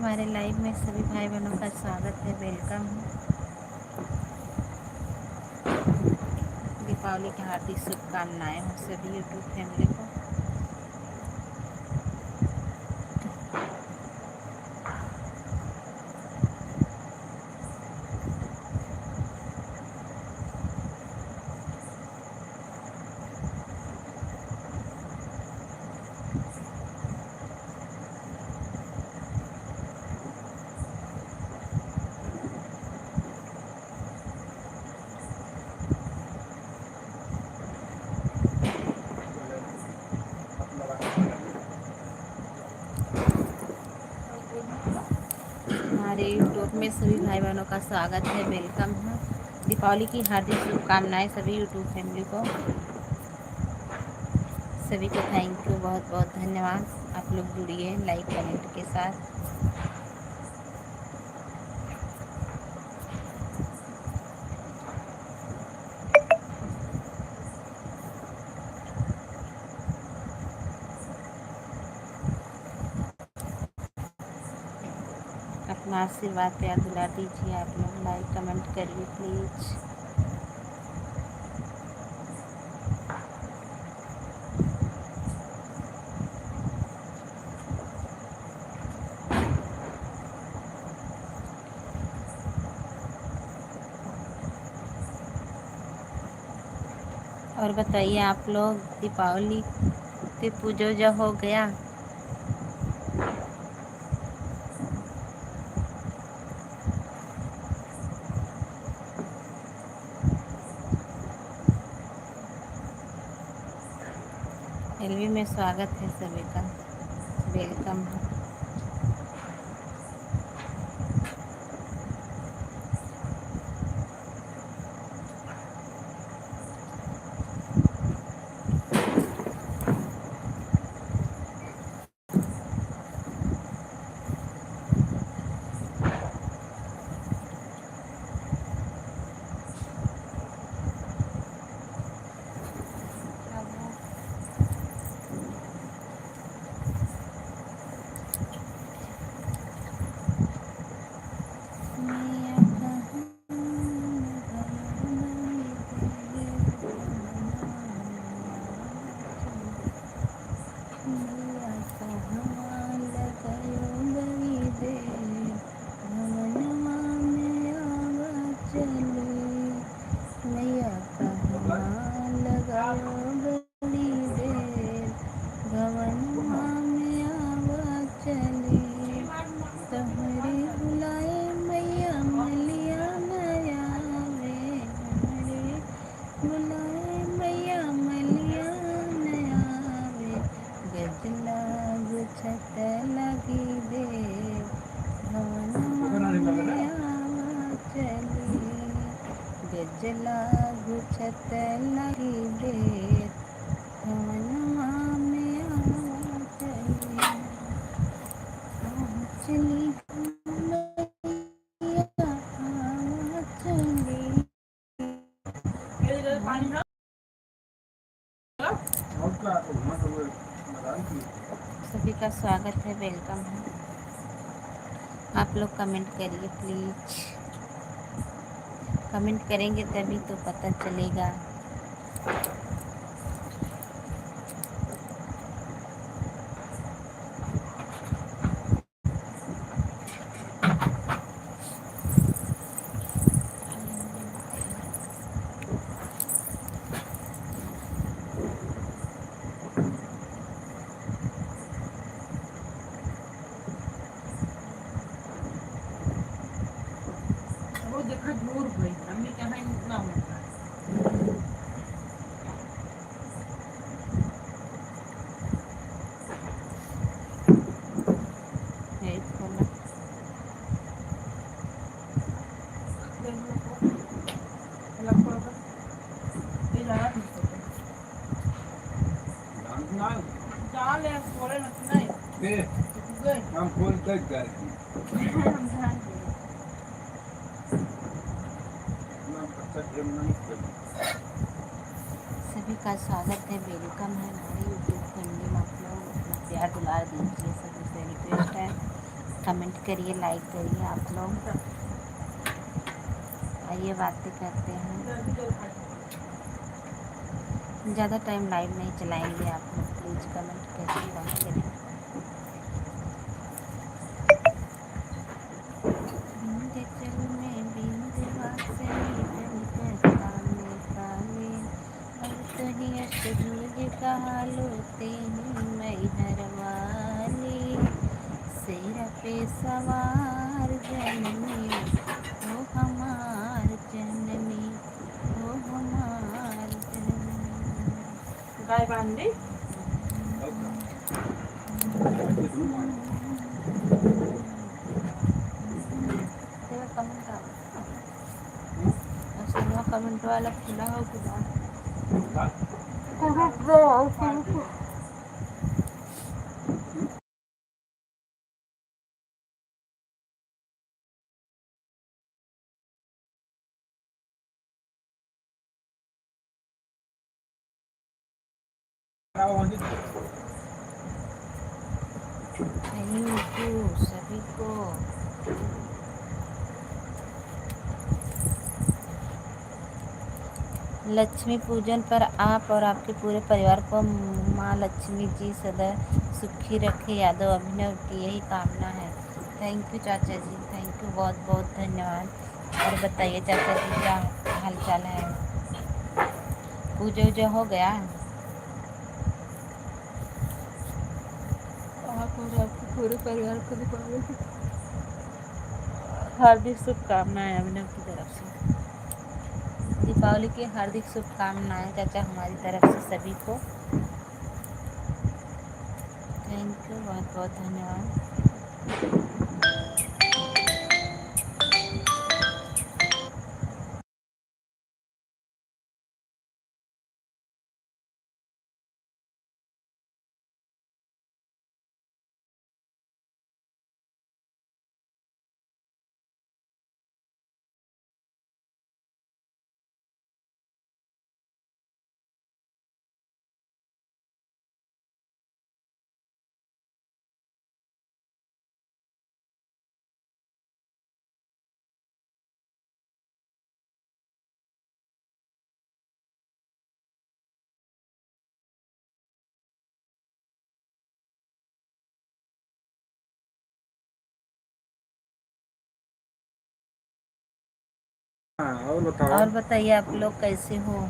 हमारे लाइव में सभी भाई बहनों का स्वागत है, वेलकम है। दीपावली की हार्दिक शुभकामनाएं हो सभी यूट्यूब फैमिली को। हमारे यूट्यूब में सभी भाई बहनों का स्वागत है, वेलकम है। दीपावली की हार्दिक शुभकामनाएं सभी यूट्यूब फैमिली को। सभी को थैंक यू, बहुत बहुत धन्यवाद। आप लोग जुड़िए लाइक कमेंट के साथ। अपना आशीर्वाद प्यार दुलार दीजिए। आप लोग लाइक कमेंट करिए प्लीज़। और बताइए आप लोग, दीपावली की पूजा वूजा हो गया? एलवी में स्वागत है सभी का, वेलकम है। गजला गुछत लगी देर, भवनवा में आवा चली, सभी का स्वागत है, वेलकम है। आप लोग कमेंट करिए प्लीज। कमेंट करेंगे तभी तो पता चलेगा। देखा दूर भाई हमें क्या है इतना होता है। हम फोन तक कर सभी का स्वागत है, वेलकम है हमारे यूट्यूब फैमिली में। आप लोग अपना प्यार दुलार दीजिए, सभी से रिक्वेस्ट है। कमेंट करिए, लाइक करिए आप लोग। आइए बातें करते हैं। ज़्यादा टाइम लाइव नहीं चलाएंगे आप लोग, प्लीज़ कमेंट करिए, बात करिए। सिर पे सवार जननी ओ हमार जननी, ओ हमार जननी। गाय बांध दी। कमेंट वाला खुला हो कि थैंक यू सभी को। लक्ष्मी पूजन पर आप और आपके पूरे परिवार को माँ लक्ष्मी जी सदा सुखी रखे, यादव अभिनव की यही कामना है। थैंक यू चाचा जी, थैंक यू, बहुत बहुत धन्यवाद। और बताइए चाचा जी क्या हाल चाल है? पूजा वूजा हो गया? आप और आपके पूरे परिवार को दीपावली की हार्दिक शुभकामनाएं अभिनव की तरफ से। दीपावली की हार्दिक शुभकामनाएं चाचा हमारी तरफ से सभी को। थैंक यू, बहुत बहुत धन्यवाद। और बताइए आप लोग कैसे हो?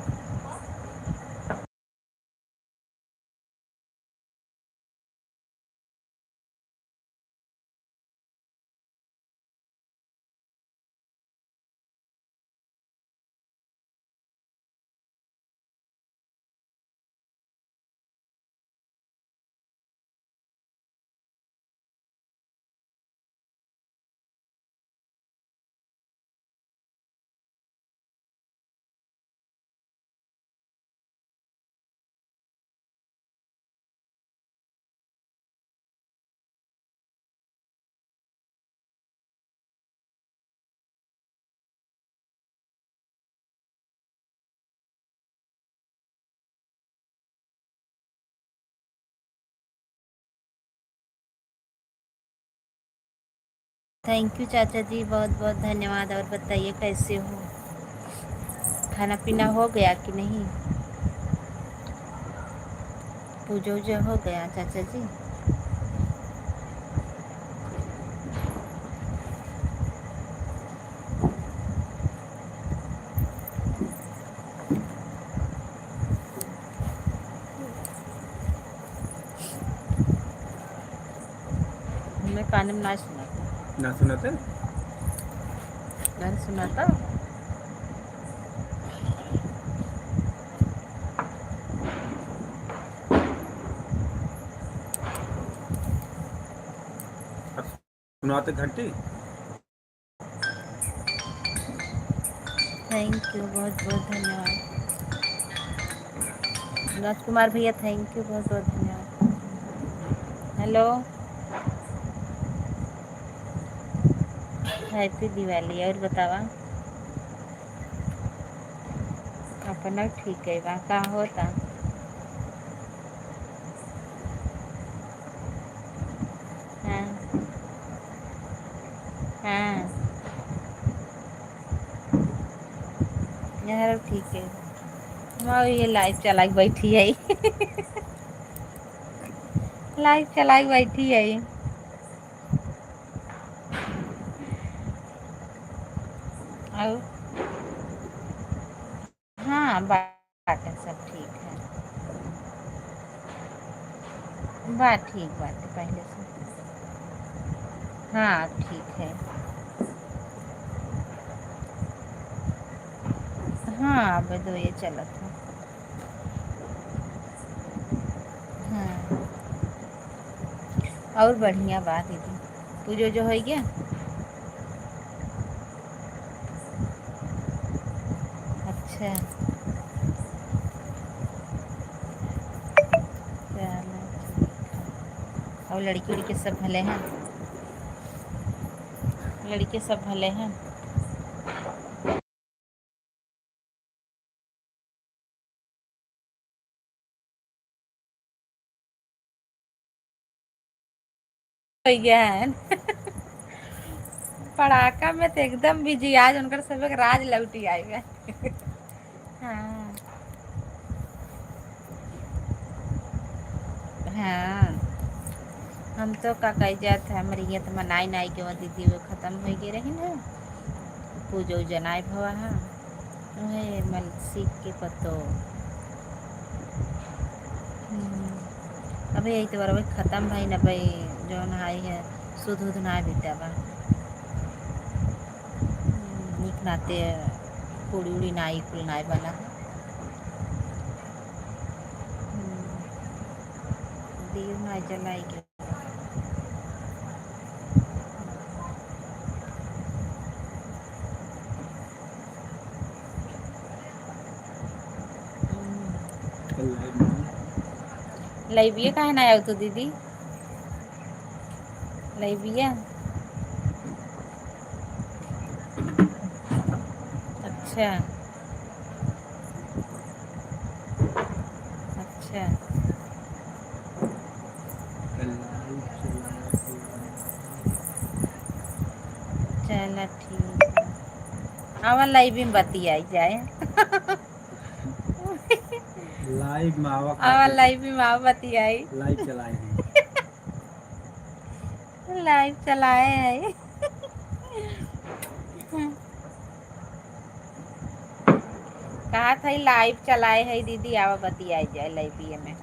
थैंक यू चाचा जी, बहुत बहुत धन्यवाद। और बताइए कैसे हो? खाना पीना हो गया कि नहीं? पूजा वूजा हो गया चाचा जी? मैं कान में ना सुनाता मैंने सुना था। सुनाते घंटी। थैंक यू, बहुत बहुत धन्यवाद राजकुमार भैया, थैंक यू, बहुत बहुत धन्यवाद। Hello, happy Diwali. और बतावा अपना ठीक है बा का होता? हाँ, हाँ यार ठीक है। मैं ये लाइव चला के बैठी है लाइव चला के बैठी है। और हाँ बात है, सब ठीक है। बात ठीक, बात है पहले से। हाँ अब ठीक है। हाँ अब तो ये चला था। हाँ और बढ़िया बात दीदी। पूजो जो है क्या? अच्छा चलो ठीक है। और लड़की उड़की सब भले हैं? लड़के सब भले हैं? भैया है पड़ाका में तो एकदम बिजी आज उनकर सब एक राज लौटी आएगा हाँ हाँ हम तो का कह जात है हमारी ये तो मनाई नाई के वहाँ दीदी वो ख़त्म हो गई रही ना। पूजो जनाई भवा है वह मल सीख के पतो। अभी यही तो बराबर ख़त्म भाई ना भाई जो नहाई है सुध उध ना बेटा बा निक नाते पूड़ी उड़ी नाई कुल नाई बना दियो नाई जलाई के। लइबिया काहे ना आयो तो दीदी? लइबिया अच्छा अच्छा चलो ठीक है। आवा लाइव में बतियाई जाए लाइव में आवा आवा लाइव में आवा बतियाई। लाइव चलाए हैं। लाइव चलाए है कहा था लाइव चलाए है दीदी आवा बतियाई जाए लाइव में।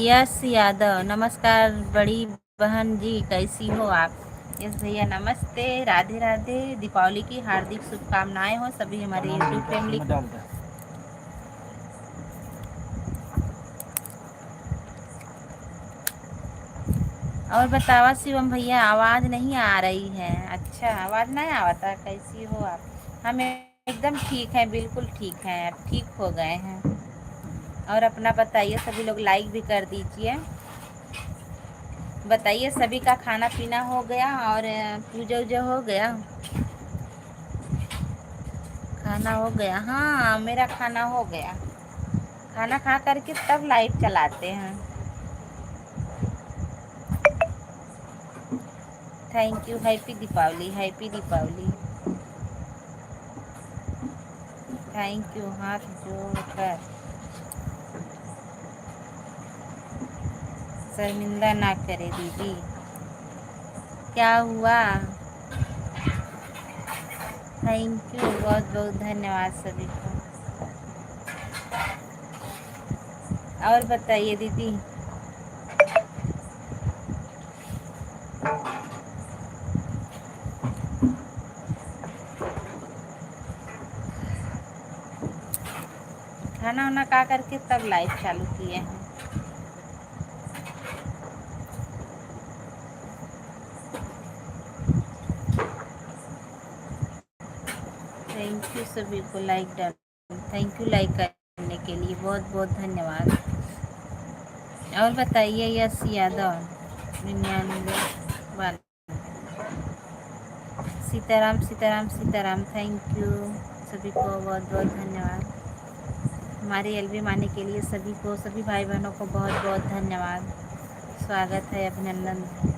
यस यादव नमस्कार बड़ी बहन जी कैसी हो आप? यस भैया नमस्ते, राधे राधे। दीपावली की हार्दिक शुभकामनाएं हो सभी हमारे यूट्यूब फैमिली को। और बतावा शिवम भैया, आवाज़ नहीं आ रही है। अच्छा, आवाज़ नहीं आवता, कैसी हो आप? हम एकदम ठीक हैं, बिल्कुल ठीक हैं, अब ठीक हो गए हैं। और अपना बताइए, सभी लोग लाइक भी कर दीजिए। बताइए सभी का खाना पीना हो गया और पूजा वूजा हो गया? खाना हो गया? हाँ, मेरा खाना हो गया। खाना खा करके तब लाइट चलाते हैं। Thank you. Happy Deepavali, happy Deepavali. Thank you. हाथ जोड़कर शर्मिंदा ना करे दीदी। क्या हुआ? थैंक यू, बहुत बहुत धन्यवाद सभी को। और बताइए दीदी। खाना वाना खा करके तब लाइट चालू किए हैं। थैंक यू सभी को लाइक डाल, थैंक यू लाइक करने के लिए, बहुत बहुत धन्यवाद। और बताइए यस यादव 99 वाला। सीताराम सीताराम सीताराम, थैंक यू सभी को, बहुत बहुत धन्यवाद। हमारे एल्बम आने के लिए सभी को, सभी भाई बहनों को बहुत बहुत धन्यवाद। स्वागत है, अभिनंदन है।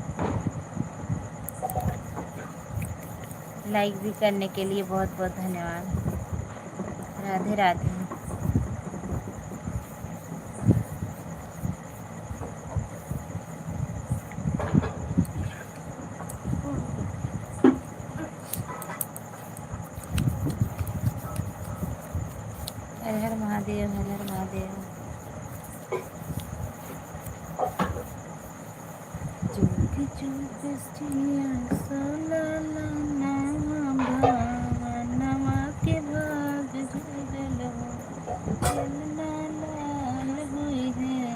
लाइक भी करने के लिए बहुत बहुत धन्यवाद। राधे राधे। हर हर महादेव, हर हर महादेव। चुप चुप स्त्रियाँ सोलला भावनवा के भाग जुगलो लाल हुई है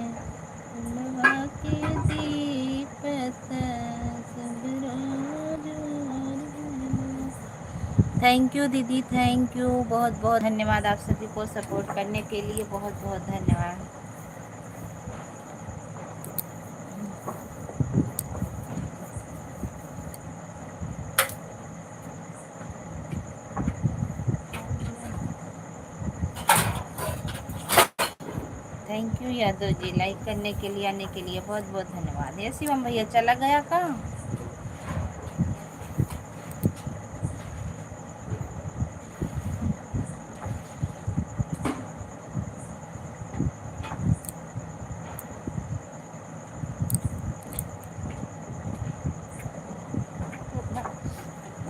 फुलवा के दीपत सब रोज। थैंक यू दीदी, थैंक यू, बहुत बहुत धन्यवाद आप सभी को सपोर्ट करने के लिए, बहुत बहुत धन्यवाद। Thank you Yadav ji, like करने के लिए, आने के लिए बहुत बहुत धन्यवाद। ये शिवम भैया चला गया का?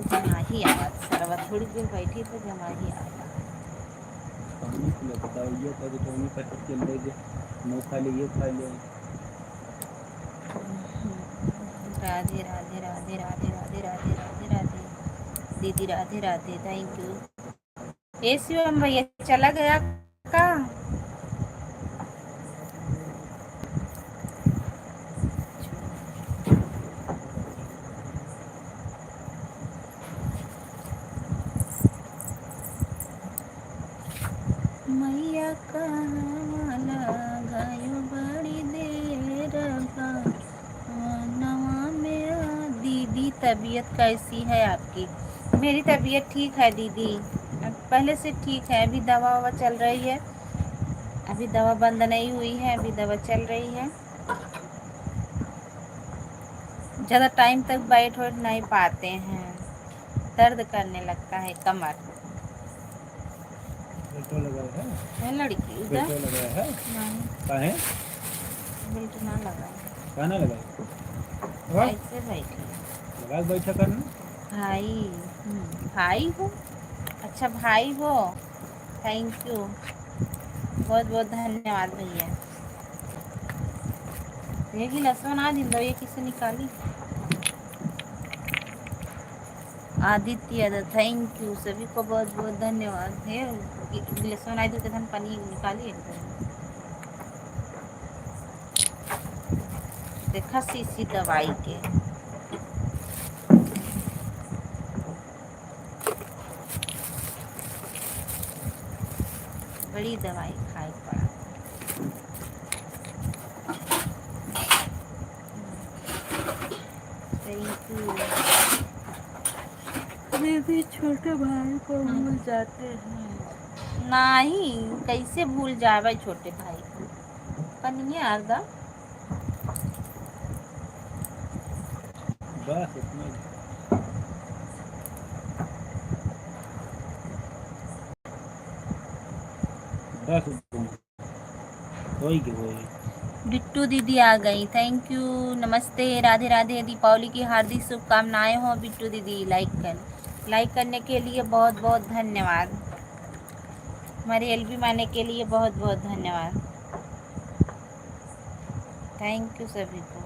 जमा ही आवाज सरवा, थोड़ी देर बैठी तो जमा ही आवाज। पानी पिला बताओ, ये था तो पानी का चल रहे थे, मुँह खा लिए, ये खा लिया। राधे राधे राधे राधे राधे राधे राधे राधे दीदी, राधे राधे, थैंक यू। ए शिवम भैया चला गया का? मैया कहाँ लगायो बड़ी देर नवा में। दीदी तबीयत कैसी है आपकी? मेरी तबीयत ठीक है दीदी, पहले से ठीक है। अभी दवा ववा चल रही है, अभी दवा बंद नहीं हुई है, अभी दवा चल रही है। ज़्यादा टाइम तक बैठ वैठ नहीं पाते हैं, दर्द करने लगता है कमर। बेल्टो लगाया है लड़की है, उधर? बेल्टो लगाया है, नहीं, काहे बेल्ट ना लगा, काना लगाया, ऐसे बैठी। लगा के बैठा करना। भाई भाई हो? अच्छा भाई हो, थैंक यू, बहुत बहुत धन्यवाद भैया। ये गिलास बना दी दो, ये किसे निकाली? Aditya Yadav, thank you. सभी को बहुत बहुत धन्यवाद है। गिलास बनाई दो तो पानी निकालिए। देखा शीशी दवाई के बड़ी दवाई खाई पड़ा। Thank you. दीदी छोटे भाई को भूल जाते हैं। नहीं, कैसे भूल जावे छोटे भाई को। कनिए आगा बस इतना ही। बस वही के वही। बिट्टू दीदी आ गई, थैंक यू। नमस्ते, राधे राधे। दीपावली की हार्दिक शुभकामनाएं हो बिट्टू दीदी। लाइक करने के लिए बहुत बहुत धन्यवाद। हमारी एलबी माने के लिए बहुत बहुत धन्यवाद। थैंक यू सभी को।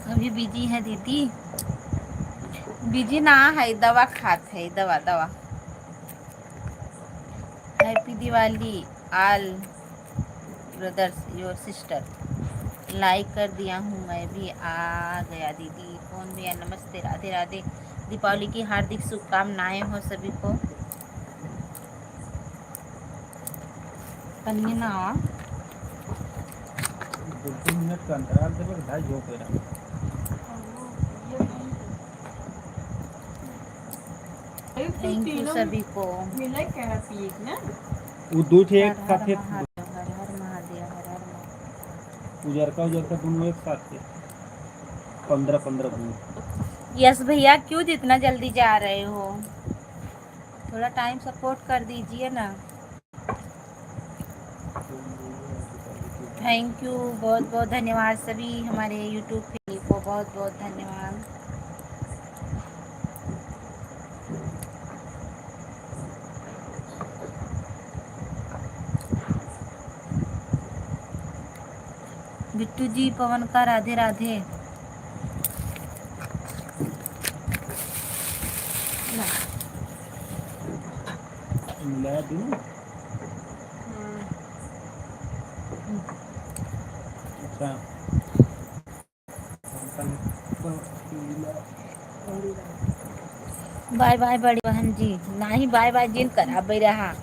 अभी बिजी है दीदी? बिजी ना है, दवा खात है। दवा दवा। Happy Diwali all brothers your sister. Like कर दिया हूँ मैं भी। आ गया दीदी कौन भैया। नमस्ते, राधे राधे। दीपावली की हार्दिक शुभकामनाएं हो सभी को। कन्या ना 2 मिनट का अंतराल देवे ढाई जो पेरा। थैंक यू सभी को। मिला क्या पी ना वो दो ठे हर एक हर साथ है। महादेव, हर हर महादेव, हर हर महादेव। उजरका दोनों एक साथ थे। 15-15 बूंद। यस भैया, क्यों जितना जल्दी जा रहे हो? थोड़ा टाइम सपोर्ट कर दीजिए ना। थैंक यू, बहुत बहुत धन्यवाद सभी हमारे यूट्यूब फैमिली को। बहुत बहुत धन्यवाद। बिट्टू जी, पवन का राधे राधे। मिलाया दूँ। अच्छा बाय बाय बड़ी बहन जी। नहीं बाय बाय जिन कराबे रहा।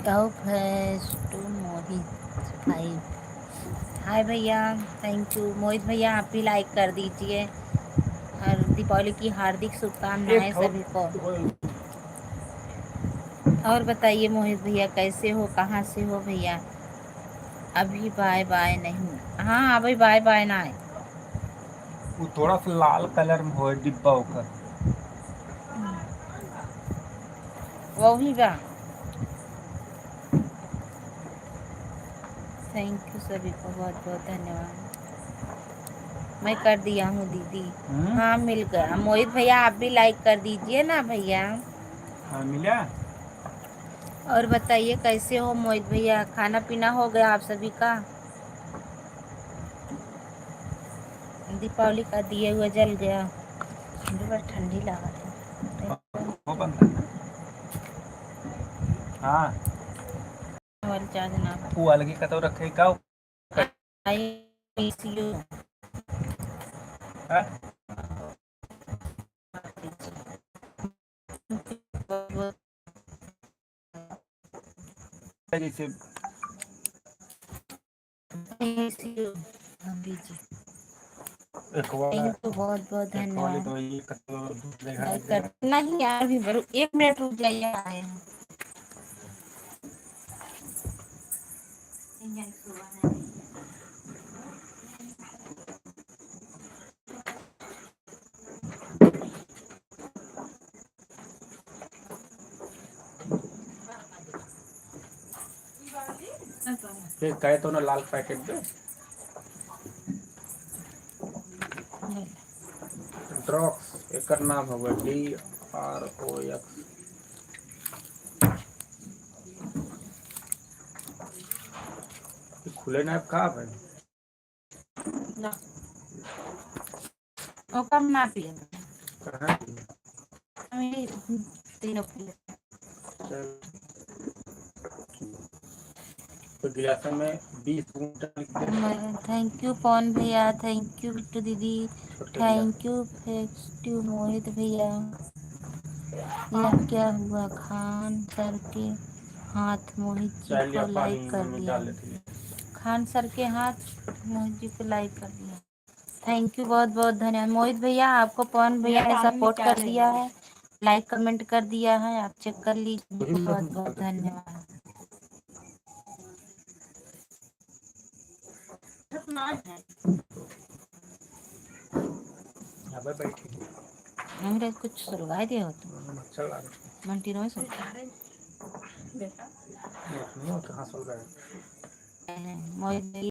टू मोहित 5। हाय भैया, थैंक यू। मोहित भैया आप भी लाइक कर दीजिए। और दीपावली की हार्दिक शुभकामनाएं सभी को। और बताइए मोहित भैया कैसे हो, कहाँ से हो भैया? अभी बाय बाय नहीं। हाँ अभी बाय बाय ना है। वो थोड़ा सा लाल कलर में हो डिब्बा होकर। वो भी बा। थैंक यू सभी को, बहुत बहुत धन्यवाद। मैं कर दिया हूँ दीदी। हाँ मिल गया। मोहित भैया आप भी लाइक कर दीजिए ना भैया। हाँ मिला। और बताइए कैसे हो मोहित भैया? खाना पीना हो गया आप सभी का? दीपावली का दिए हुए जल गया। बड़ा ठंडी लगा था। वो बंद करना। हाँ मोबाइल चार्ज ना। वो अलग का तो रखे का। I miss you. जैसे एक वाला थैंक यू, बहुत बहुत एक वाले धन्यवाद। तो ये दूसरे घर लाइक कर नहीं यार, भी बड़ो 1 मिनट रुक जाइए। आए हैं। ऐसा है। फिर कहे तो ना लाल पैकेट दे। ले। ड्रॉक्स एक नाम होगा DROX। खुले ना कहाँ भाई ना वो कम ना पिए कहाँ हमें तीनों पिए चल तो गिलास में 20 बूंद डाल के थैंक यू पवन भैया, थैंक यू बिट्टू दीदी, छोटे गिलास थैंक यू फेस्टिव मोहित भैया। यह क्या हुआ? खान सर के हाथ मोहित जी चाय लिया को पानी लाइक कर में दिया। डाल देती है। खान सर के हाथ मोहित जी को लाइक कर दिया। थैंक यू, बहुत बहुत धन्यवाद मोहित भैया। आपको पवन भैया ने सपोर्ट कर दिया है, लाइक कमेंट कर दिया है, आप चेक कर लीजिए। वही मतलब बहुत बहुत धन्यवाद। कितना है? यहाँ पे बैठी अंग्रेज कुछ सुलगाई दिया हो तो मच्छर आ रहा मंटी रोज बेटा है कहाँ सो रहा है। मोहित भैया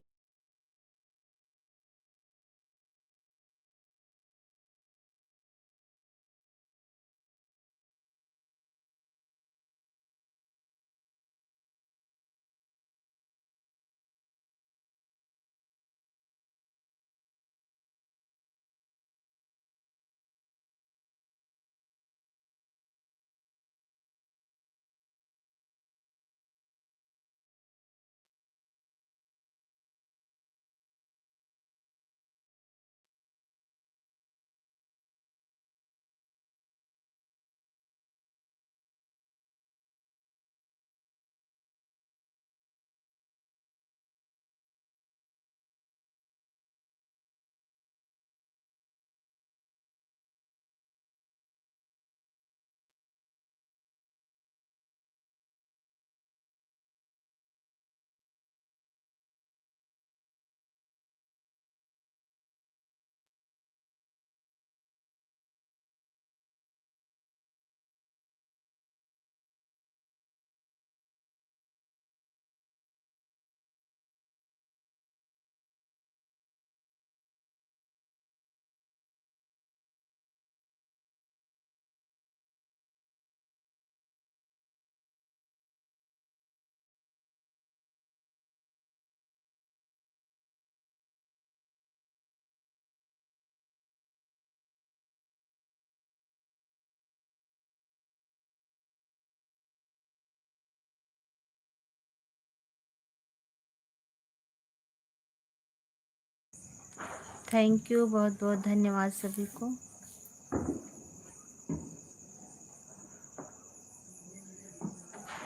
थैंक यू, बहुत बहुत धन्यवाद सभी को।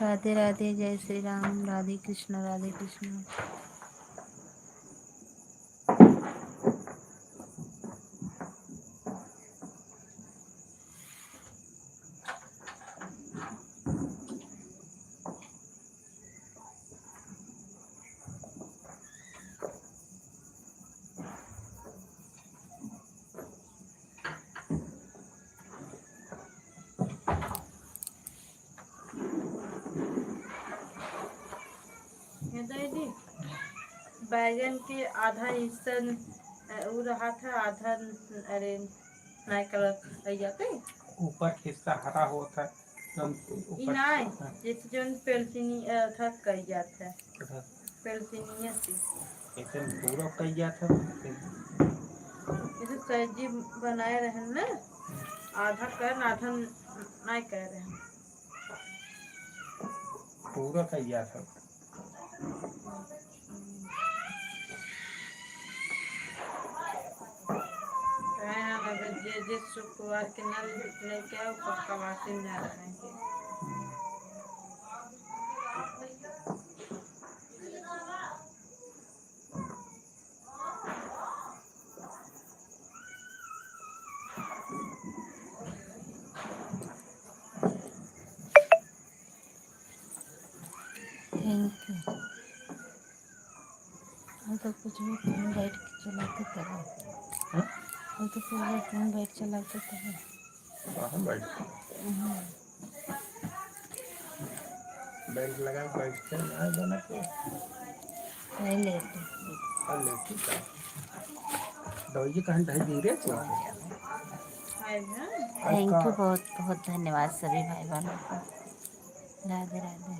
राधे राधे, जय श्री राम, राधे कृष्ण राधे कृष्ण। दीदी बैगन के आधा हिस्सा वो रहा था, आधा अरे नहीं कर जाते ऊपर हिस्सा हरा होता है नहीं जैसे जो पेलसिनी था कर जाता है पेलसिनिया से ऐसे पूरा कई गया था जैसे सब्जी बनाए रहे ना, आधा कर आधा नहीं कर रहे हैं। पूरा कई गया था। जिस शुक्रवार के नल लेके आओ पक्का वासी न रहेंगे। Thank you. हम तो कुछ भी फोन बैठ के चलाते तब हम तो कुछ भी फोन बैठ चलाते तब बेल्ट लगा बैठ चल रहा है दोनों को। है लेट। अल्ले ठीक है। दवाई कहाँ ढाई धीरे से हाय ना। थैंक यू, बहुत बहुत धन्यवाद सभी भाई बहनों को। राधे राधे।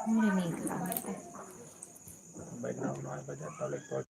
मुझे नींद आ रही है। बैठना 9 बजे तक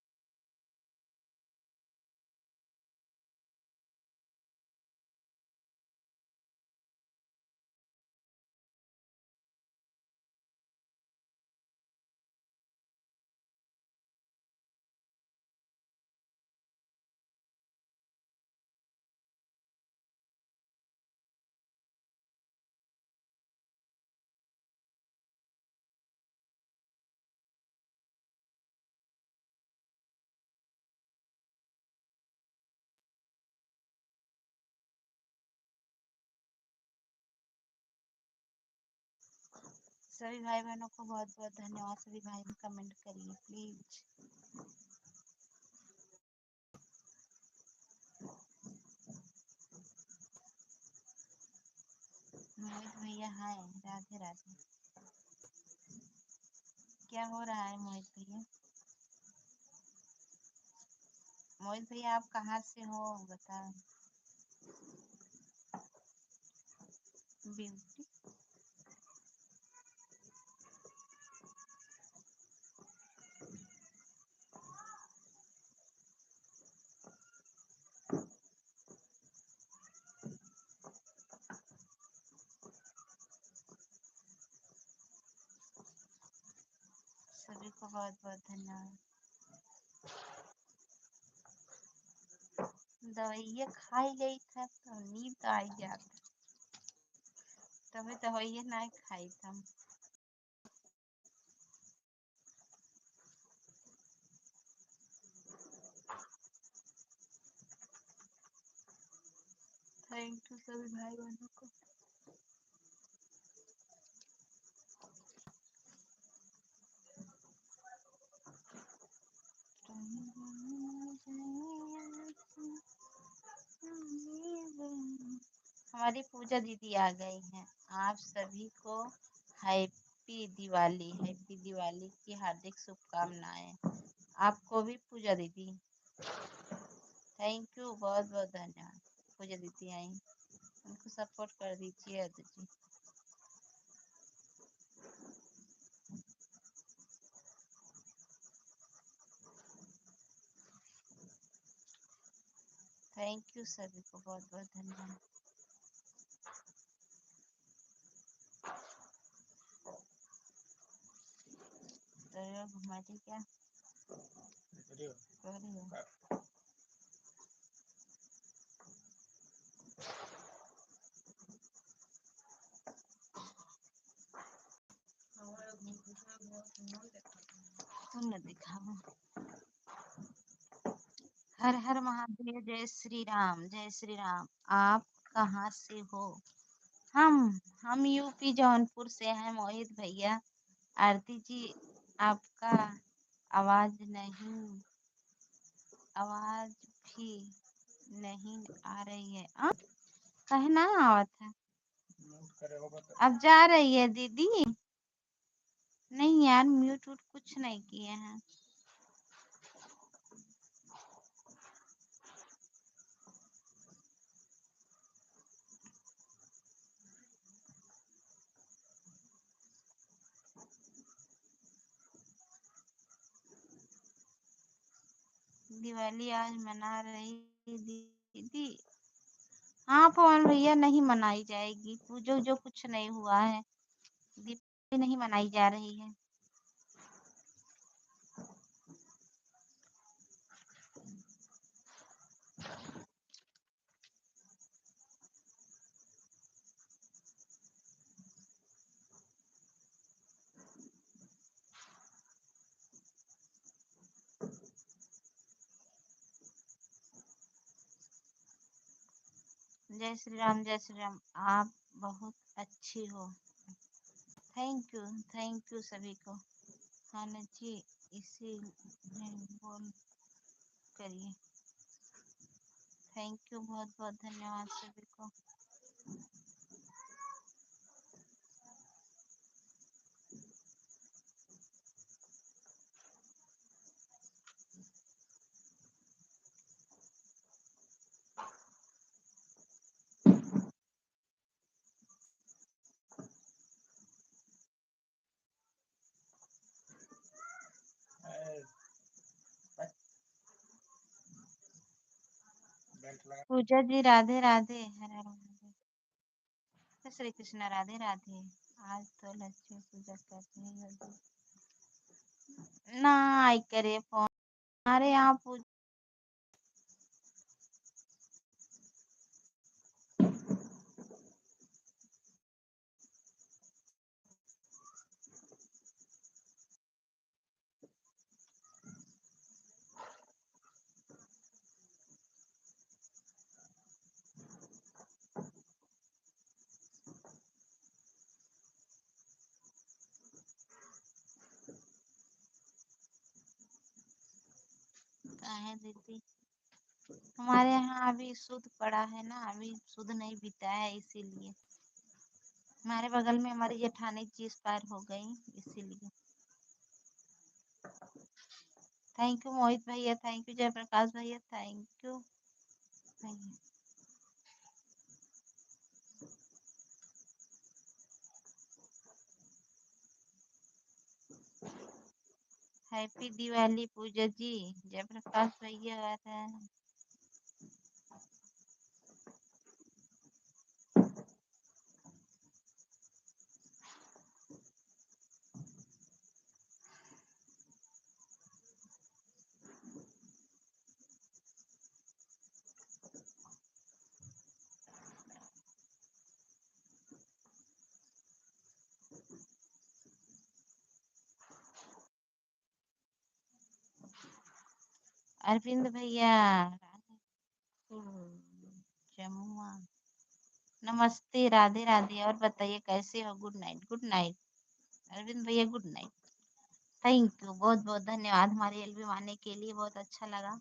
सभी भाई बहनों को बहुत बहुत धन्यवाद। सभी भाई कमेंट करिए प्लीज। मोहित भैया हाय, राधे राधे। क्या हो रहा है मोहित भैया? मोहित भैया आप कहाँ से हो बताओ। ब्यूटी सभी को बहुत बहुत धन्यवाद। दवाइयाँ खाई गई था तो नींद आई जाता, तभी दवाइयाँ ना खाई था। थैंक यू सभी भाई बहनों को। हमारी पूजा दीदी आ गई हैं। आप सभी को हैप्पी दिवाली की हार्दिक शुभकामनाएं। आपको भी पूजा दीदी थैंक यू, बहुत बहुत धन्यवाद। पूजा दीदी आई, उनको सपोर्ट कर दीजिए अदु जी। थैंक यू सभी को बहुत बहुत धन्यवाद। तो घुमाते क्या कर रही हो? तुम न दिखाओ। हर हर महादेव, जय श्री राम, जय श्री राम। आप कहाँ से हो? हम यूपी जौनपुर से हैं मोहित भैया। आरती जी आपका आवाज आवाज भी नहीं आ रही है। कहे ना आवत है। अब जा रही है दीदी? नहीं यार, म्यूट वूट कुछ नहीं किए हैं। दिवाली आज मना रही दीदी? हाँ पवन भैया, नहीं मनाई जाएगी। पूजो जो कुछ नहीं हुआ है, दिवाली नहीं मनाई जा रही है। जय श्री राम, जय श्री राम। आप बहुत अच्छी हो। थैंक यू सभी को। हाँ न जी, इसी बोल करिए। थैंक यू, बहुत बहुत धन्यवाद सभी को। पूजा जी राधे राधे। हर हर महादेव। जय श्री कृष्ण। राधे राधे। आज तो लक्ष्मी पूजा करनी होगी ना। आई करे फोन हमारे यहाँ पूजा का है दीदी। हमारे यहाँ अभी शुद्ध पड़ा है ना, अभी शुद्ध नहीं बीता है, इसीलिए हमारे बगल में हमारी जेठानी जी एक्सपायर हो गई, इसीलिए। थैंक यू मोहित भैया, थैंक यू जयप्रकाश भैया, थैंक यू भैया। हैप्पी दिवाली पूजा जी। जयप्रकाश भैया आ रहे हैं। अरविंद भैया जमुआ, नमस्ते, राधे राधे। और बताइए कैसे हो? Good night, good night Arvind भैया, गुड नाइट। थैंक यू, बहुत बहुत धन्यवाद हमारे एल्बम आने के लिए, बहुत अच्छा लगा।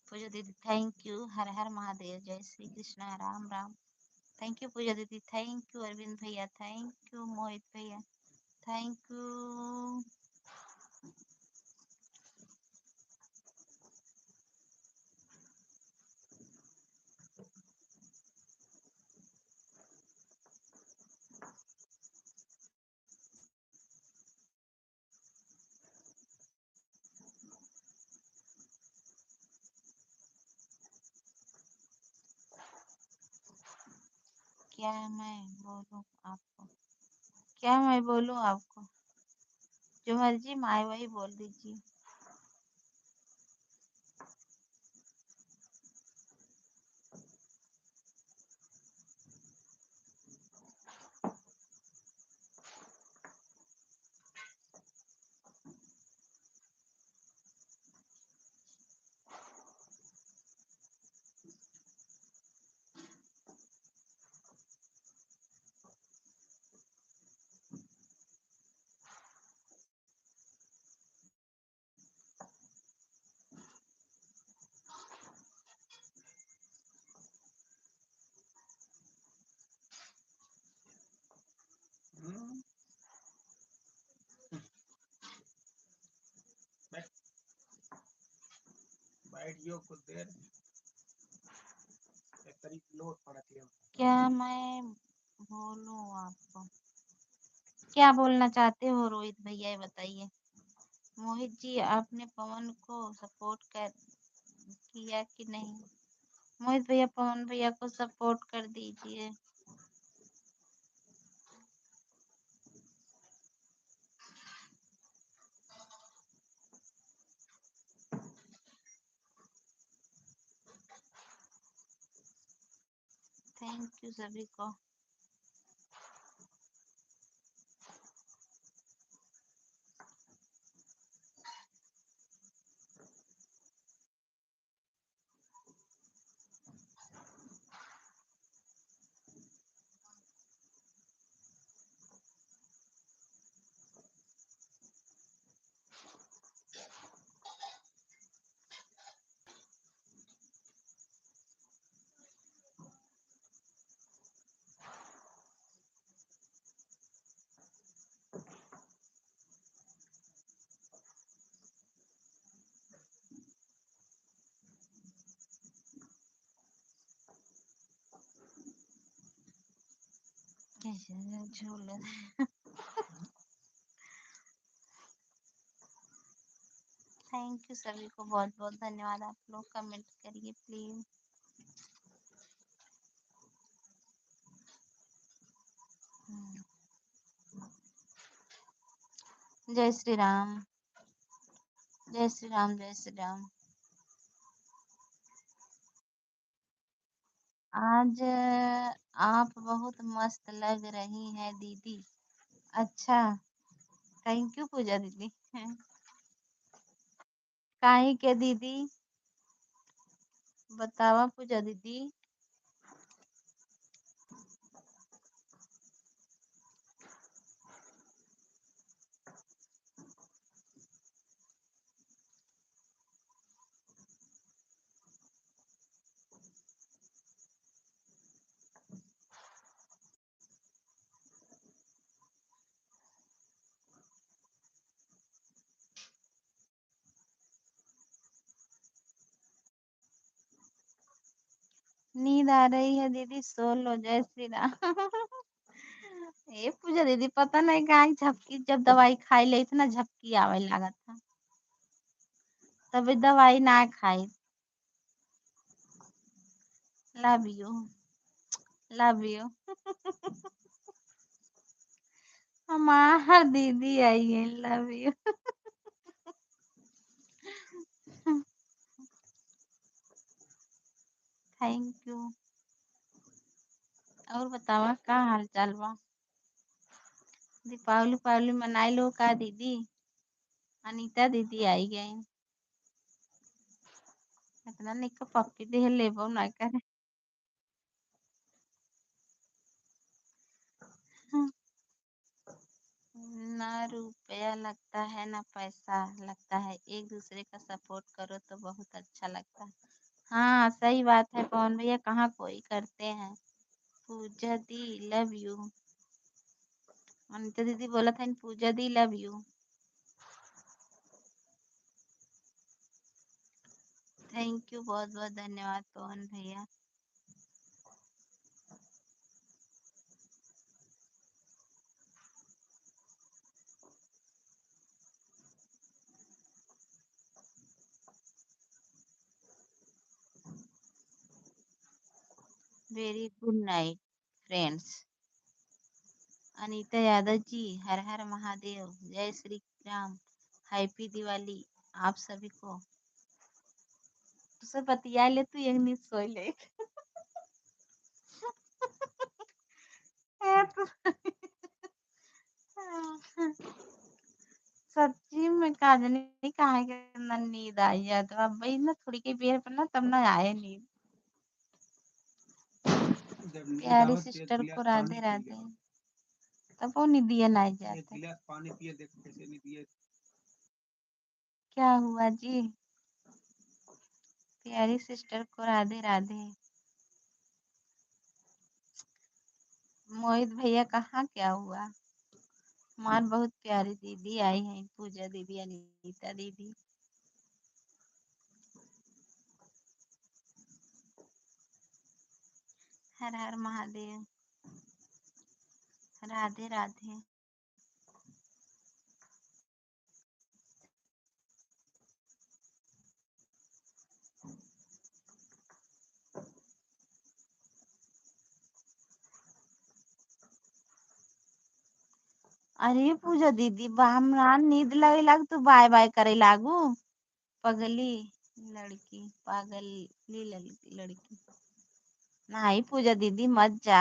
पूजा दीदी थैंक यू। हर हर महादेव। जय श्री कृष्ण। राम राम। थैंक यू पूजा दीदी, थैंक यू अरविंद भैया, थैंक यू मोहित भैया, थैंक यू। क्या मैं बोलूं आपको? क्या मैं बोलूं आपको? जो मर्जी माए वही बोल दीजिए। क्या मैं बोलूं आपको? क्या बोलना चाहते हो रोहित भैया, ये बताइए। मोहित जी आपने पवन को सपोर्ट कर किया कि नहीं? मोहित भैया पवन भैया को सपोर्ट कर दीजिए। थैंक यू सभी को। झूले। थैंक यू सभी को, बहुत बहुत धन्यवाद। आप लोग कमेंट करिए प्लीज। जय श्री राम, जय श्री राम, जय श्री राम। आज आप बहुत मस्त लग रही हैं दीदी। अच्छा, थैंक यू पूजा दीदी। काहे के दीदी बतावा पूजा दीदी। नींद आ रही है दीदी, सो लो। जय श्री राम। ए पूजा दीदी पता नहीं काहे झपकी, जब दवाई खाई ले इतना झपकी आवे लागत था, तभी दवाई ना खाई। Love you, love you. हमार दीदी आई है, लव यू। Thank you. और बतावा का हाल चाल बा। दीपावली उपावली मनाई लो का दीदी। अनीता दीदी आई गई। इतना निक पप्पी दे लेबो ना करे। ना रुपया लगता है ना पैसा लगता है, एक दूसरे का सपोर्ट करो तो बहुत अच्छा लगता है। हाँ सही बात है पवन भैया, कहाँ कोई करते हैं। पूजा दी लव यू। अनिता दीदी बोला था पूजा दी लव यू। थैंक यू, बहुत बहुत धन्यवाद पवन भैया। Very good night friends. Anita Yadav ji, हर हर महादेव, जय श्री राम, हैप्पी दिवाली आप सभी को। तो सब बतिया ले, तू एक नींद सोई ले। ए तो सच्ची में काजनी काहे के ना नींद आई है, तो अब भाई ना थोड़ी की देर पर ना तब ना आए नींद। जब नींद प्यारी आवत तो एक सिस्टर गिलास को पानी राधे पी राधे। ले। तब वो निदिया नहीं एक जाते। गिलास पानी पिए, देख कैसे नींद ये। क्या हुआ जी। प्यारी सिस्टर को राधे राधे। मोहित भैया कहाँ क्या हुआ। हमार बहुत प्यारी दीदी आई है, पूजा दीदी, अनीता दीदी। हर हर महादेव, राधे राधे। अरे पूजा दीदी हमरा नींद लगे लाग, तू बाय बाय करे लागू। पगली लड़की, पागली लड़की। नहीं पूजा दीदी मत जा।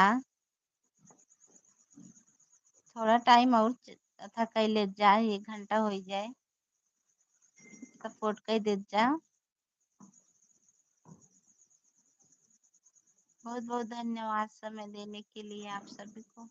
थोड़ा टाइम और था कैले जा, 1 घंटा हो जाए सपोर्ट कर दे जा। बहुत बहुत धन्यवाद समय देने के लिए आप सभी को।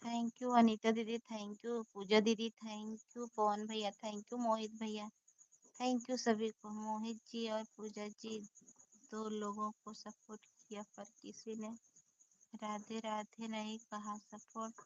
थैंक यू अनीता दीदी, थैंक यू पूजा दीदी, थैंक यू पवन भैया, थैंक यू मोहित भैया, थैंक यू सभी को। मोहित जी और पूजा जी 2 लोगों को सपोर्ट किया पर किसी ने राधे राधे नहीं कहा, सपोर्ट।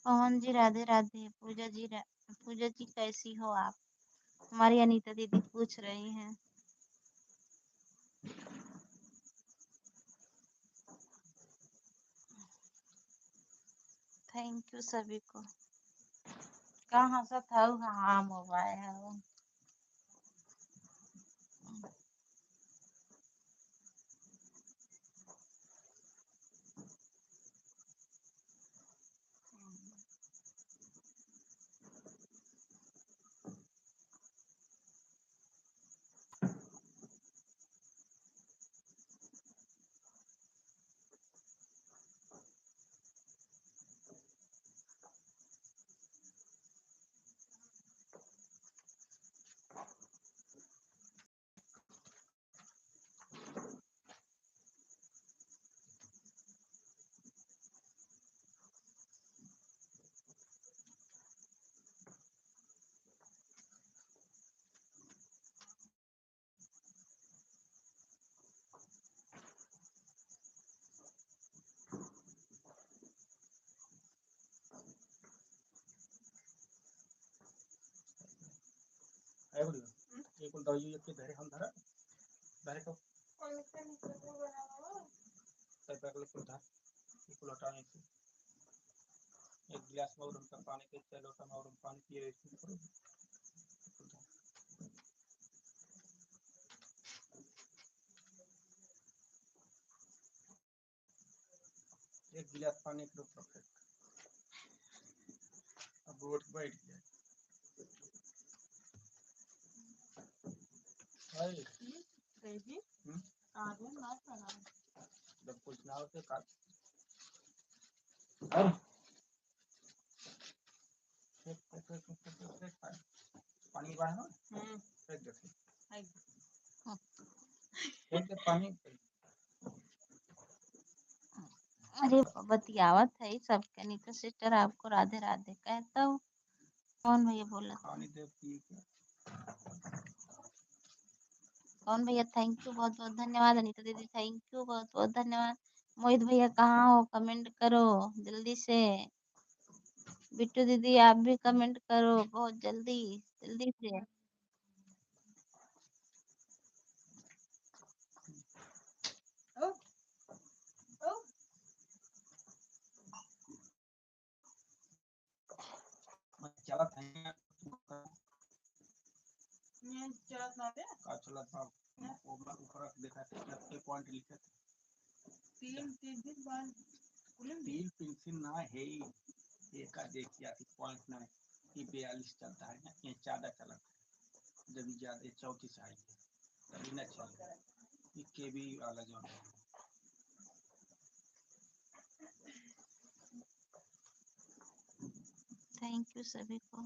पवन जी राधे राधे। पूजा जी कैसी हो आप? हमारी अनीता दीदी पूछ रही हैं। थैंक यू सभी को। कहाँ से था हाँ मोबाइल है वो। है बोलियो एक उल्टा ये के धरे हम धरा धरे को तब तक ले उल्टा एक लोटा में एक गिलास में उनका पानी के चलो लोटा में और पानी पिए इसमें करो एक गिलास पानी के ऊपर फेंक अब उठ बैठ गया हाय कैसी आगे ना चला जब कुछ ना हो तो काट और फेंक पानी बाहर ना फेंक दे फेंक दे पानी अरे बतियावत है सबके। अनीता सिस्टर आपको राधे राधे कहता हूँ। कौन भैया बोला था? पानी दे पी के कौन भैया? थैंक यू बहुत बहुत धन्यवाद। अनीता दीदी थैंक यू बहुत बहुत धन्यवाद। मोहित भैया कहाँ हो? कमेंट करो जल्दी से। बिट्टू दीदी आप भी कमेंट करो बहुत जल्दी जल्दी से। चला था ये चला था का चला था ऊपर देखा थे पॉइंट लिखे थे तीन बार तीन पेंसिल ना है एक का देखिए थी पॉइंट ना ये 42 चलता है ना ये ज्यादा चला था जब ज्यादा 34 आई तभी ना चल ये के भी वाला जो है थैंक यू सभी को।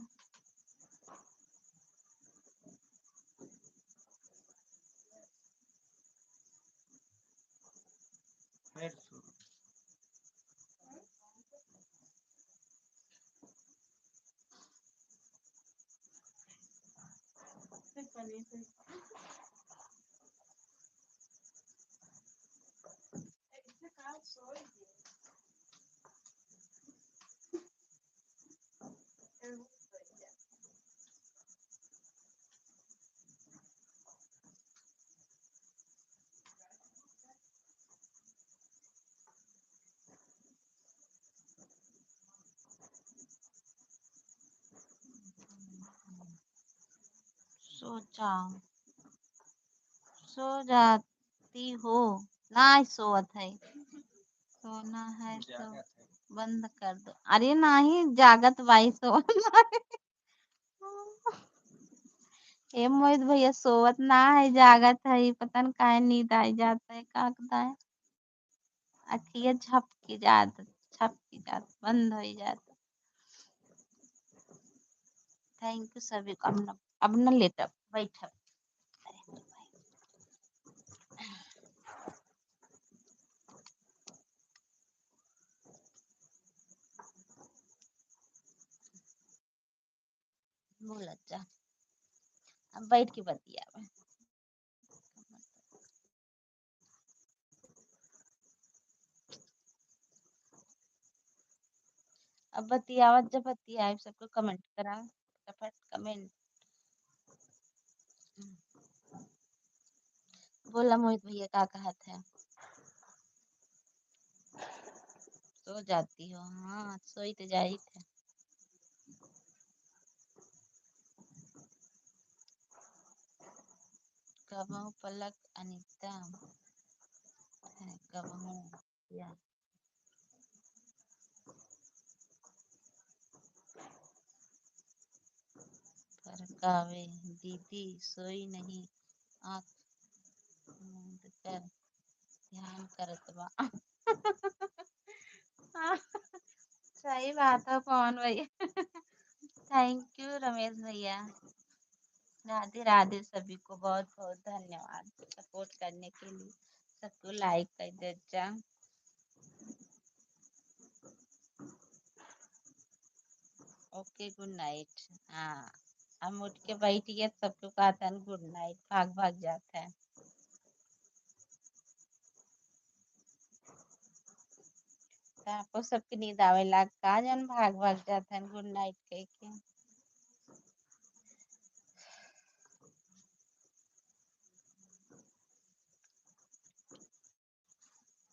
फिर शुरू सो जाती हो ना? सोवत है सोना है तो बंद कर दो। अरे नाही जागत बाई सोवत नाही. हे मोहित भैया सोवत ना है, जागत है. पता न काय नींद आई जाता है का करता है. अखिया झपकी जात बंद हो जात. थैंक यू सभी को. अब न लेटअप बैठब. बोल अच्छा. अब बैठ के बतिया. अब बतियावत जब बतियाए सबको कमेंट करा. फटाफट कमेंट. बोला मोहित भैया का कहत है. सो जाती हो. हाँ सोई तो जाई थे. कबहू पलक अनीता है कबहू या फरकावे. दीदी सोई नहीं. आँख मूंद कर ध्यान करत बा. सही बात है पवन भैया. थैंक यू रमेश भैया. राधे राधे सभी को बहुत बहुत धन्यवाद सपोर्ट करने के लिए. सबको लाइक कर देजा. Okay good night. हाँ हम उठ के बैठ गए सबको कहा था गुड नाइट. भाग भाग जाता है. तो आपको सबकी नींद आवे लाग का जन भाग भाग जाता है गुड नाइट कह के.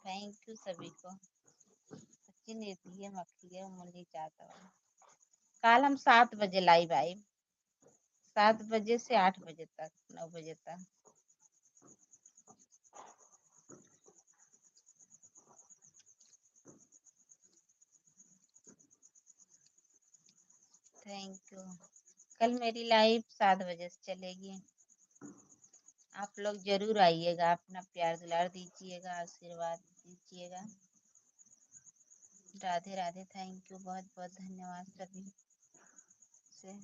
थैंक यू सभी को. अच्छी नींद है मक्खी है मुझे चाहता हूँ. कल हम 7 बजे लाइव आए. 7 बजे से 8 बजे तक 9 बजे तक. Thank you. कल मेरी लाइव 7 बजे से चलेगी. आप लोग जरूर आइएगा. अपना प्यार दुलार दीजिएगा. आशीर्वाद दीजिएगा. राधे राधे. Thank you. बहुत बहुत धन्यवाद सभी से.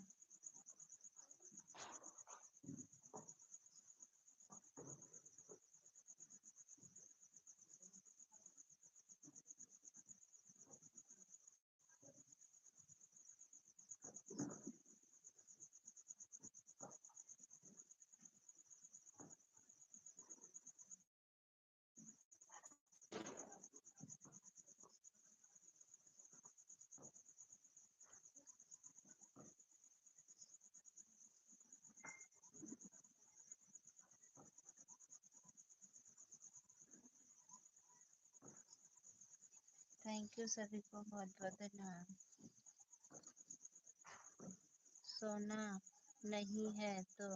थैंक यू सभी को बहुत बहुत धन्यवाद. सोना नहीं है तो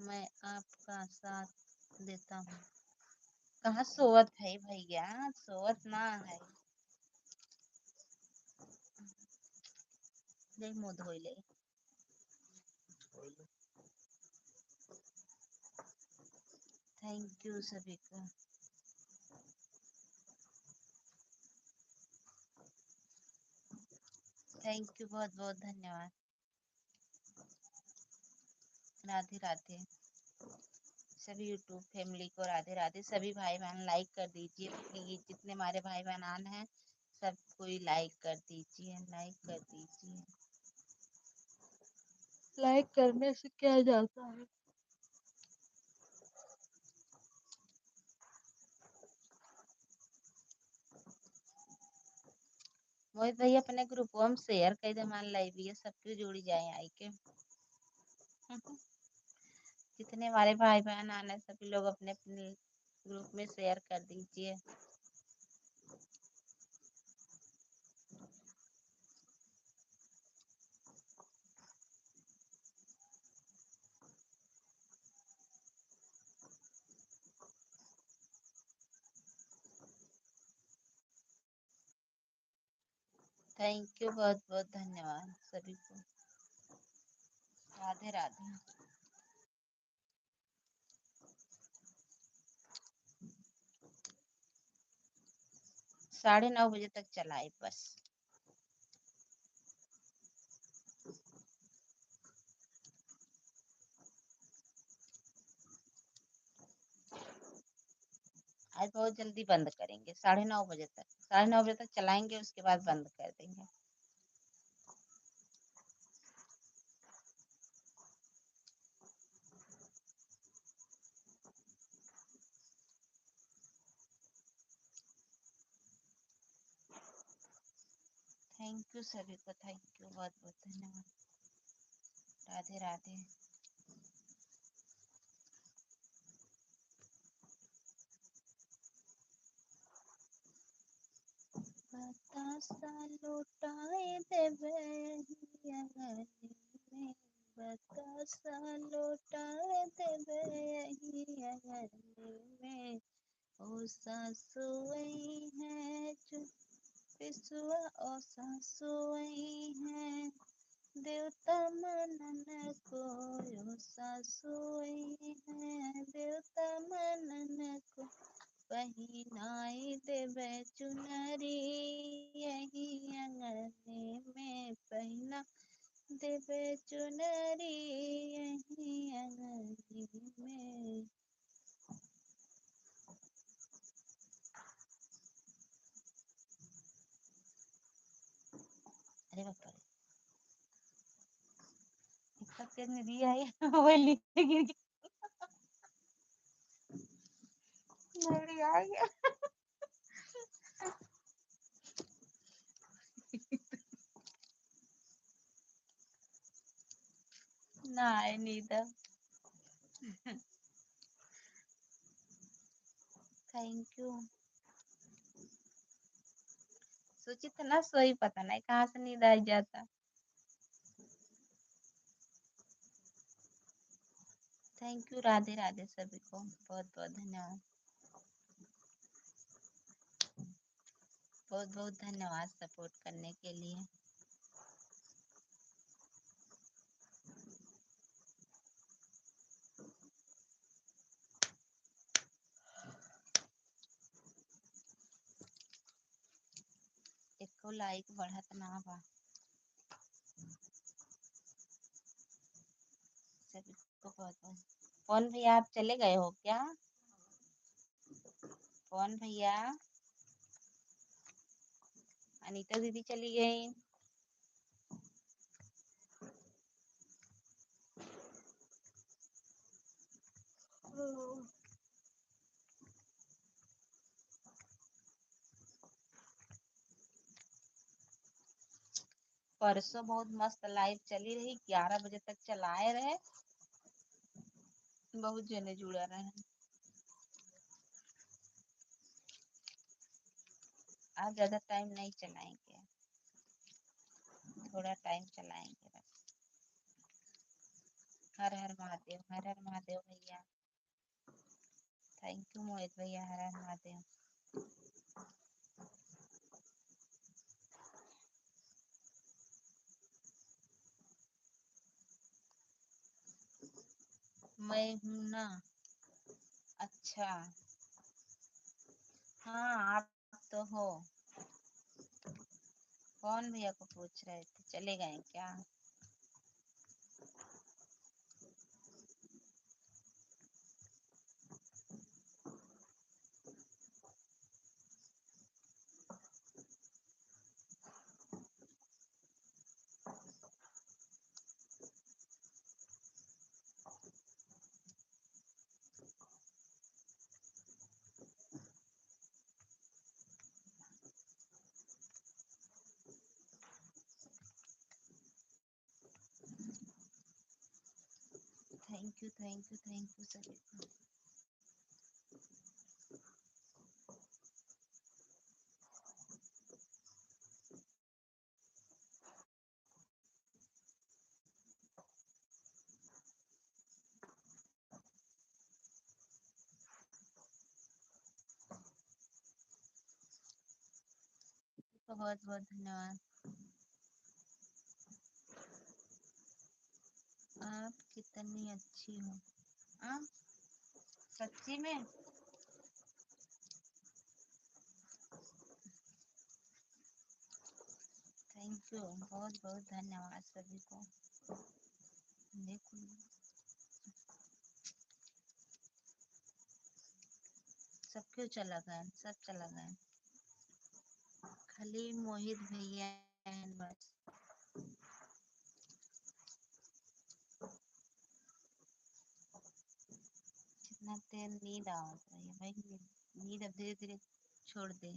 मैं आपका साथ देता हूँ. कहाँ सोवत है भैया. सोवत ना है. ले मुँह धोई ले. थैंक यू सभी को. Thank you. बहुत बहुत धन्यवाद. राधे राधे. सभी यूट्यूब फैमिली को राधे राधे. सभी भाई बहन लाइक कर दीजिए. जितने हमारे भाई बहन हैं सब कोई लाइक कर दीजिए. लाइक कर दीजिए. लाइक करने से क्या जाता है. मोहित भैया अपने ग्रुप में शेयर कर दे. हमारे लाइव ये सबके जोड़ी जाए आई के. जितने हमारे भाई बहन आने सभी लोग अपने अपने ग्रुप में शेयर कर दीजिए. थैंक यू, बहुत बहुत धन्यवाद सभी को। राधे राधे। 9:30 बजे तक चलाए बस। आज बहुत जल्दी बंद करेंगे, 9:30 बजे तक। 9:30 बजे तक चलाएंगे, उसके बाद बंद कर देंगे। थैंक यू सभी को, थैंक यू, बहुत बहुत धन्यवाद। राधे राधे। बतासा लौटाए देवे अंगने में, बतासा लौटाए देवे अंगने में। ओ सासु आई है जो पिसुआ, ओ सासु आई है देवता मनन को, ओ सासु आई है देवता मनन को। पहिनाई देवे चुनरी यही अंगने में, पहना देवे चुनरी यही अंगने में। अरे बापा रे, इतना तेज नदी आई मोबाइल नीचे गिर गया, नदी आ गया। ना आए नहीं था। Thank you. सोची तो ना सोई, पता नहीं कहाँ से नींद आ जाता। थैंक यू, राधे राधे सभी को, बहुत बहुत धन्यवाद। बहुत बहुत धन्यवाद सपोर्ट करने के लिए। एको लाइक बढ़त ना बा। सभी को बहुत बहुत। कौन भैया, आप चले गए हो क्या? कौन भैया? अनीता दीदी चली गई। परसों बहुत मस्त लाइव चली रही, 11 बजे तक चलाए रहे, बहुत जने जुड़ा रहे। आज ज्यादा टाइम नहीं चलाएंगे, थोड़ा टाइम चलाएंगे बस। हर हर महादेव, हर हर महादेव भैया। थैंक यू मोहित भैया, हर हर महादेव। मैं हूं ना। अच्छा, हाँ आप तो हो। कौन भैया को पूछ रहे थे, चले गए क्या? Thank you, thank you, thank you सभी को। बहुत बहुत धन्यवाद। आप कितनी अच्छी हो। हाँ, सच्ची में। थैंक यू, बहुत बहुत धन्यवाद सभी को। देखो, सब क्यों चला गया, सब चला गया, खाली मोहित भैया हैं बस। कितना देर नींद आ रही है भाई, नींद अब धीरे धीरे छोड़ दे।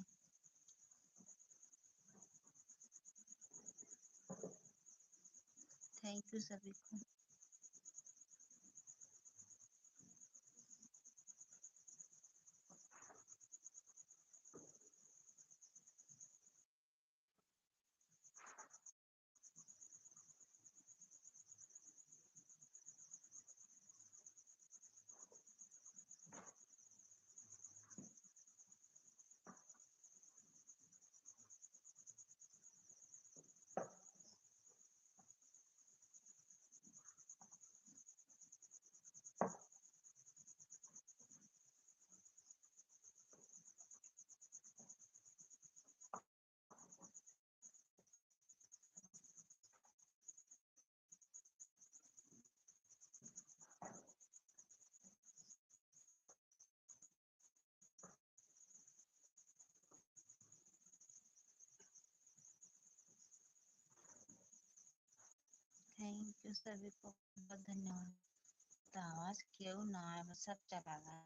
थैंक यू सभी को। थैंक यू सभी को, बहुत धन्यवाद। तो आवाज क्यों ना आए, बस सब चला गया।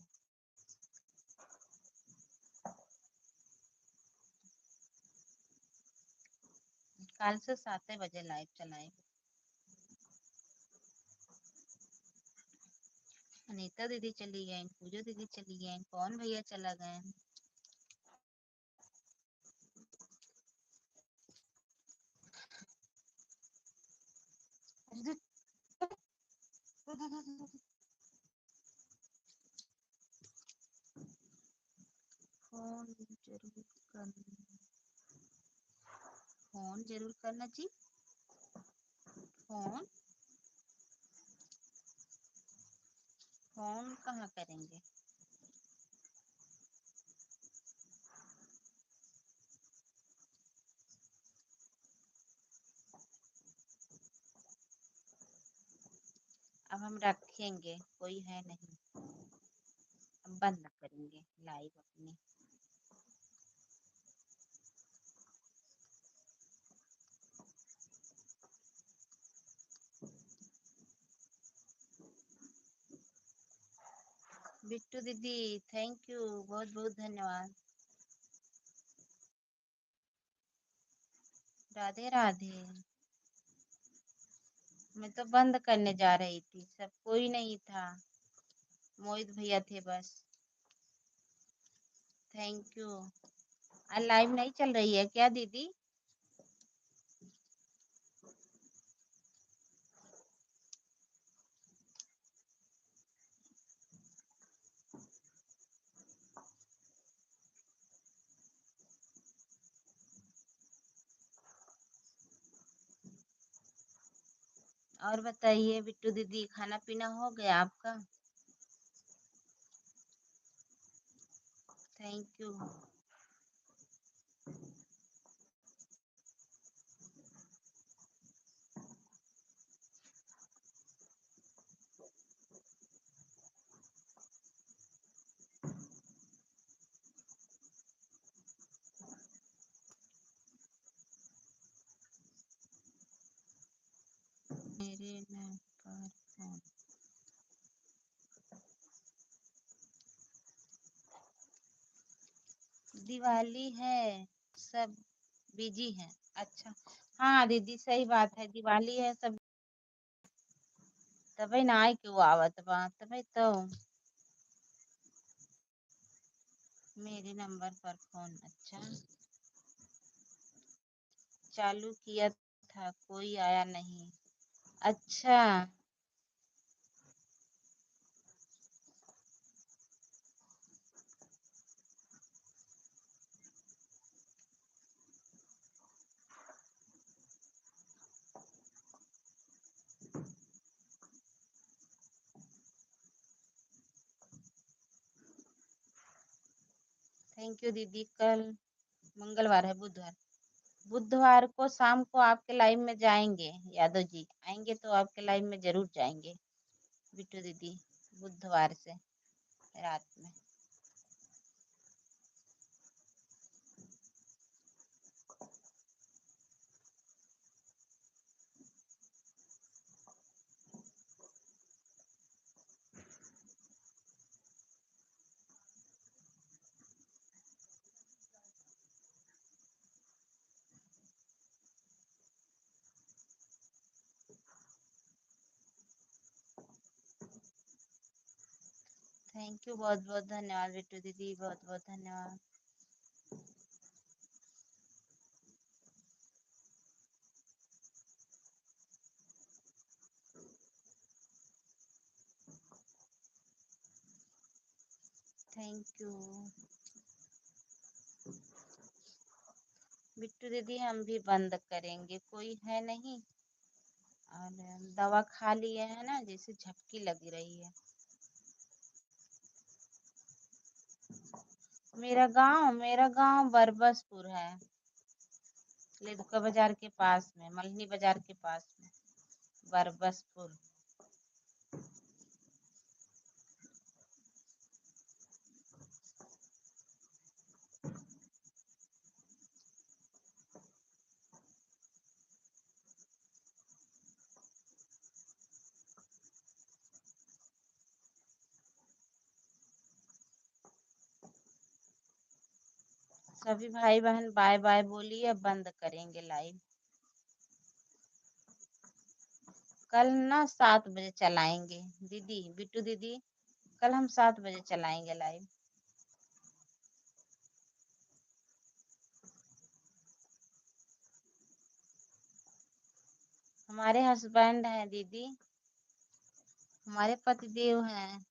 कल से 7 बजे लाइव चलाए। अनीता दीदी चली गई, पूजो दीदी चली गई, कौन भैया चला गए। फोन जरूर करना, फोन जरूर करना जी। फोन फोन कहाँ करेंगे। अब हम रखेंगे, कोई है नहीं, अब बंद करेंगे लाइव अपनी। बिट्टू दीदी थैंक यू, बहुत बहुत धन्यवाद। राधे राधे। मैं तो बंद करने जा रही थी, सब कोई नहीं था, मोहित भैया थे बस। Thank you. आज लाइव नहीं चल रही है क्या दीदी। और बताइए बिट्टू दीदी, खाना पीना हो गया आपका। Thank you. मेरे नंबर फोन, दिवाली है, सब बिजी हैं। अच्छा, हाँ दीदी सही बात है, दिवाली है सब, तभी ना आए क्यों आवत बा, तभी तो। मेरे नंबर पर फोन, अच्छा चालू किया था, कोई आया नहीं। अच्छा, थैंक यू दीदी। कल मंगलवार है, बुधवार को शाम को आपके लाइव में जाएंगे। यादव जी आएंगे तो आपके लाइव में जरूर जाएंगे। बिट्टू दीदी बुधवार से रात में। थैंक यू, बहुत बहुत धन्यवाद बिट्टू दीदी, बहुत बहुत धन्यवाद। थैंक यू बिट्टू दीदी। हम भी बंद करेंगे, कोई है नहीं, और दवा खा लिए है ना, जैसे झपकी लगी रही है। मेरा गांव बरबसपुर है, लेदुका बाजार के पास में, मल्हनी बाजार के पास में, बरबसपुर। सभी भाई बहन बाय बाय बोलिए, अब बंद करेंगे लाइव। कल ना 7 बजे चलाएंगे दीदी, बिट्टू दीदी, कल हम 7 बजे चलाएंगे लाइव। हमारे हस्बैंड हैं दीदी, हमारे पतिदेव हैं।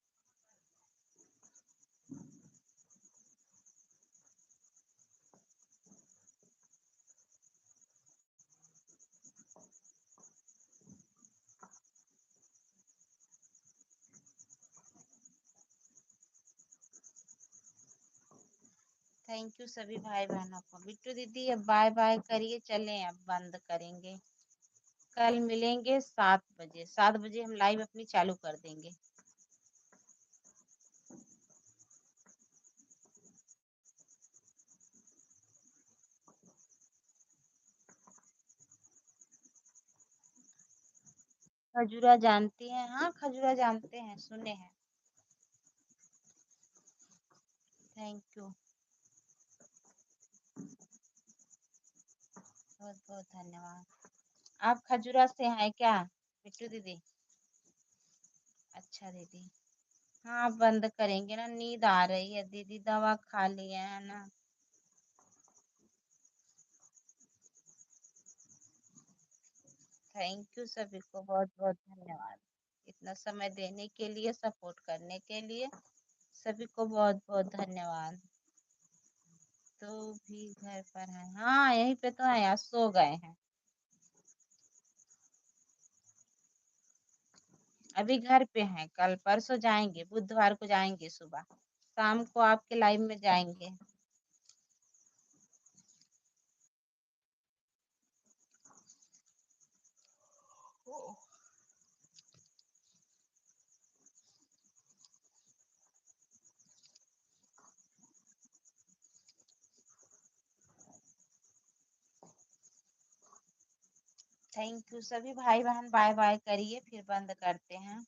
थैंक यू सभी भाई बहनों को। बिट्टू दीदी अब बाय बाय करिए, चलें, अब बंद करेंगे। कल मिलेंगे 7 बजे, 7 बजे हम लाइव अपनी चालू कर देंगे। खजूरा जानती हैं? हाँ खजूरा जानते हैं, सुने हैं। थैंक यू, बहुत बहुत धन्यवाद। आप खजूरा से हैं क्या बिट्टू दीदी? अच्छा दीदी, हाँ बंद करेंगे ना, नींद आ रही है दीदी, दवा खा लिए है ना। थैंक यू सभी को, बहुत बहुत धन्यवाद इतना समय देने के लिए, सपोर्ट करने के लिए। सभी को बहुत बहुत धन्यवाद। तो भी घर पर है? हाँ यहीं पे तो है, यहाँ सो गए हैं। अभी घर पे हैं, कल परसों जाएंगे, बुधवार को जाएंगे, सुबह शाम को आपके लाइव में जाएंगे। थैंक यू सभी भाई बहन, बाय बाय करिए, फिर बंद करते हैं।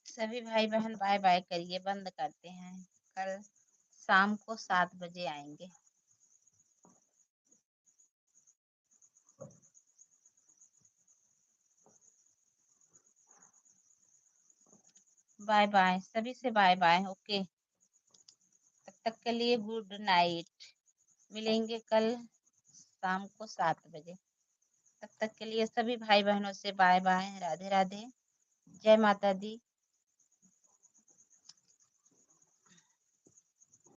सभी भाई बहन बाय बाय करिए, बंद करते हैं। कल शाम को 7 बजे आएंगे। बाय बाय सभी से, बाय बाय, ओके। तब तक के लिए गुड नाइट। मिलेंगे कल शाम को 7 बजे। तब तक के लिए सभी भाई बहनों से बाय बाय, राधे राधे, जय माता दी।